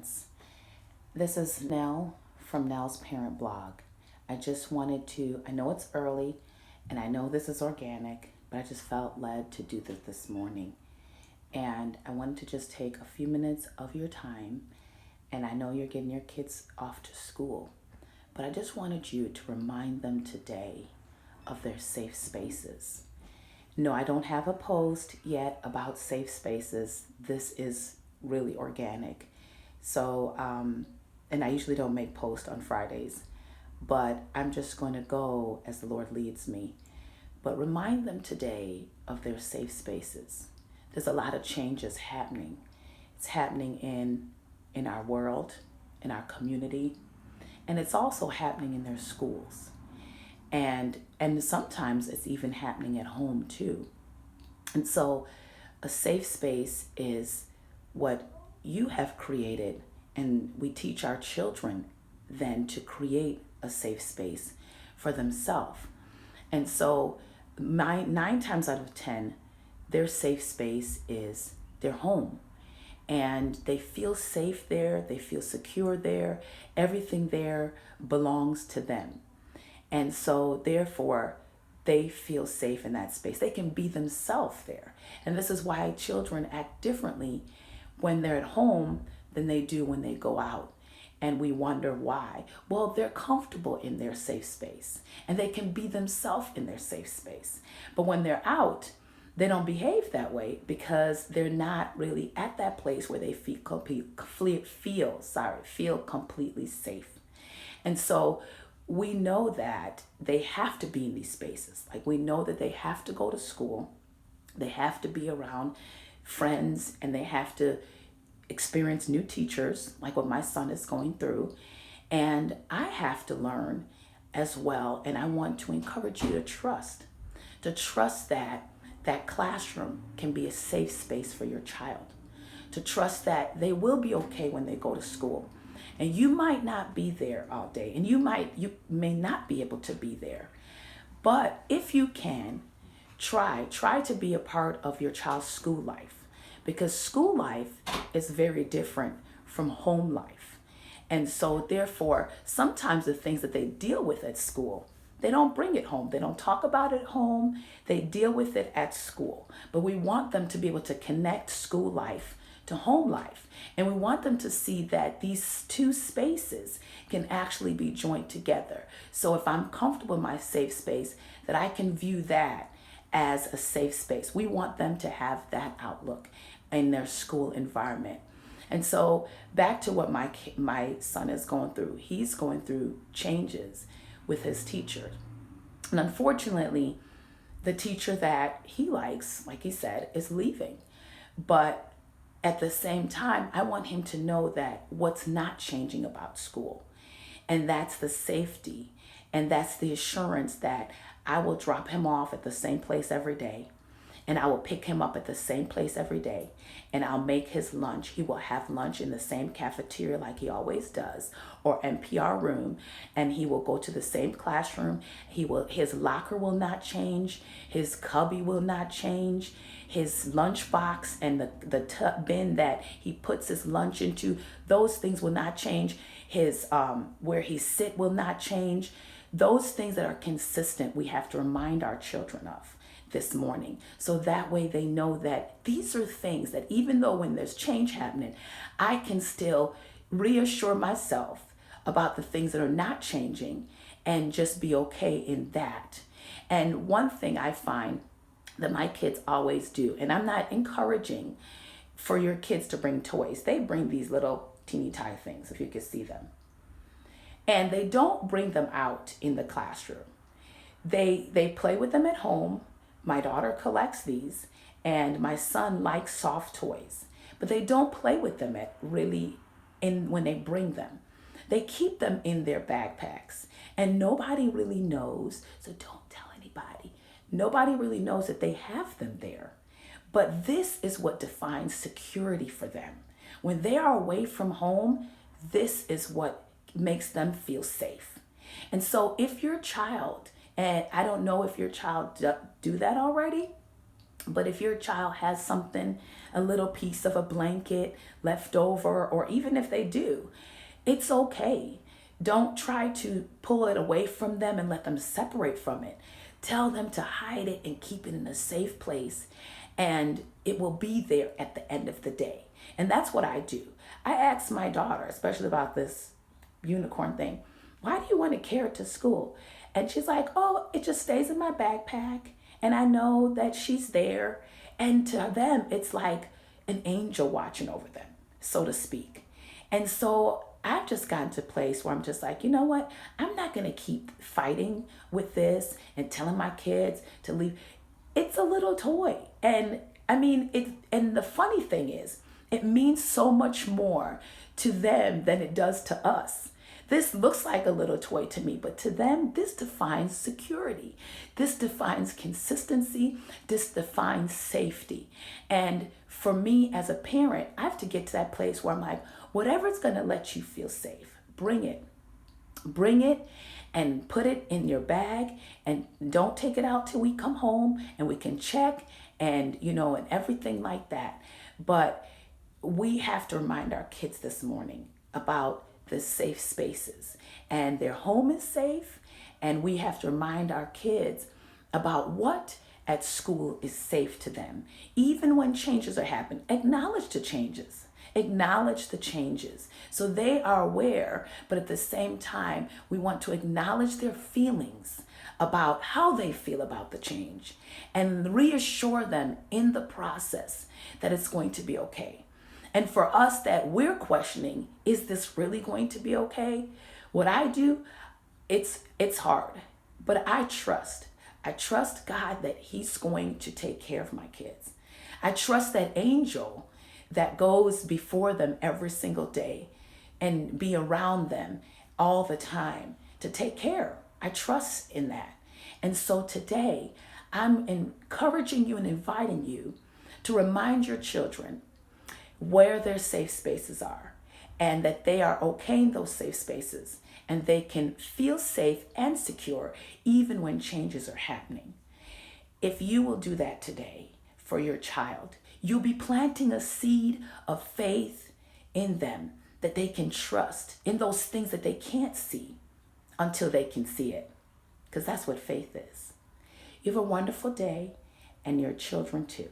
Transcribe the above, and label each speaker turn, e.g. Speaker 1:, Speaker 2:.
Speaker 1: Moments. This is Nell from Nell's Parent Blog. I just wanted to, I know it's early and I know this is organic, but I just felt led to do this morning. And I wanted to just take a few minutes of your time. And I know you're getting your kids off to school, but I just wanted you to remind them today of their safe spaces. No, I don't have a post yet about safe spaces. This is really organic. So, and I usually don't make posts on Fridays, but I'm just going to go as the Lord leads me. But remind them today of their safe spaces. There's a lot of changes happening. It's happening in our world, in our community, and it's also happening in their schools. And sometimes it's even happening at home too. And so a safe space is what you have created, and we teach our children then to create a safe space for themselves. And so nine times out of 10, their safe space is their home. And they feel safe there, they feel secure there, everything there belongs to them. And so, therefore, they feel safe in that space. They can be themselves there. And this is why children act differently when they're at home than they do when they go out. And we wonder why. Well, they're comfortable in their safe space and they can be themselves in their safe space. But when they're out, they don't behave that way because they're not really at that place where they feel completely safe. And so we know that they have to be in these spaces. Like, we know that they have to go to school, they have to be around friends, and they have to experience new teachers, like what my son is going through. And I have to learn as well. And I want to encourage you to trust that that classroom can be a safe space for your child, to trust that they will be okay when they go to school. And you might not be there all day, and you may not be able to be there. But if you can, try to be a part of your child's school life, because school life is very different from home life. And so therefore, sometimes the things that they deal with at school, they don't bring it home. They don't talk about it at home. They deal with it at school. But we want them to be able to connect school life to home life. And we want them to see that these two spaces can actually be joined together. So if I'm comfortable in my safe space, that I can view that as a safe space. We want them to have that outlook in their school environment. And so back to what my son is going through. He's going through changes with his teacher. And unfortunately, the teacher that he likes, like he said, is leaving. But at the same time, I want him to know that what's not changing about school, and that's the safety, and that's the assurance that I will drop him off at the same place every day, and I will pick him up at the same place every day, and I'll make his lunch. He will have lunch in the same cafeteria like he always does, or NPR room, and he will go to the same classroom. His locker will not change, his cubby will not change, his lunchbox and the bin that he puts his lunch into, those things will not change. His where he sit will not change. Those things that are consistent, we have to remind our children of this morning. So that way they know that these are things that even though when there's change happening, I can still reassure myself about the things that are not changing and just be okay in that. And one thing I find that my kids always do, and I'm not encouraging for your kids to bring toys. They bring these little teeny tiny things, if you can see them. And they don't bring them out in the classroom. They play with them at home. My daughter collects these, and my son likes soft toys, but they don't play with them when they bring them. They keep them in their backpacks, and nobody really knows, so don't tell anybody. Nobody really knows that they have them there. But this is what defines security for them. When they are away from home, this is what makes them feel safe. And so if your child, and I don't know if your child do that already, But if your child has something, a little piece of a blanket left over, or even if they do, it's okay. Don't try to pull it away from them and let them separate from it. Tell them to hide it and keep it in a safe place, and it will be there at the end of the day. And that's what I do. I ask my daughter, especially about this unicorn thing, why do you want to carry it to school? And she's like, oh, it just stays in my backpack. And I know that she's there. And to them, it's like an angel watching over them, so to speak. And so I've just gotten to a place where I'm just like, you know what? I'm not going to keep fighting with this and telling my kids to leave. It's a little toy. And I mean, and the funny thing is, it means so much more to them than it does to us. This looks like a little toy to me, but to them, this defines security. This defines consistency. This defines safety. And for me as a parent, I have to get to that place where I'm like, whatever's going to let you feel safe, bring it. Bring it and put it in your bag, and don't take it out till we come home and we can check and, and everything like that. But we have to remind our kids this morning about the safe spaces, and their home is safe. And we have to remind our kids about what at school is safe to them. Even when changes are happening, acknowledge the changes. Acknowledge the changes so they are aware, but at the same time, we want to acknowledge their feelings about how they feel about the change and reassure them in the process that it's going to be okay. And for us that we're questioning, is this really going to be okay? What I do, it's hard, but I trust. I trust God that He's going to take care of my kids. I trust that angel that goes before them every single day and be around them all the time to take care. I trust in that. And so today, I'm encouraging you and inviting you to remind your children where their safe spaces are, and that they are okay in those safe spaces, and they can feel safe and secure even when changes are happening. If you will do that today for your child, you'll be planting a seed of faith in them, that they can trust in those things that they can't see until they can see it, because that's what faith is. You have a wonderful day, and your children too.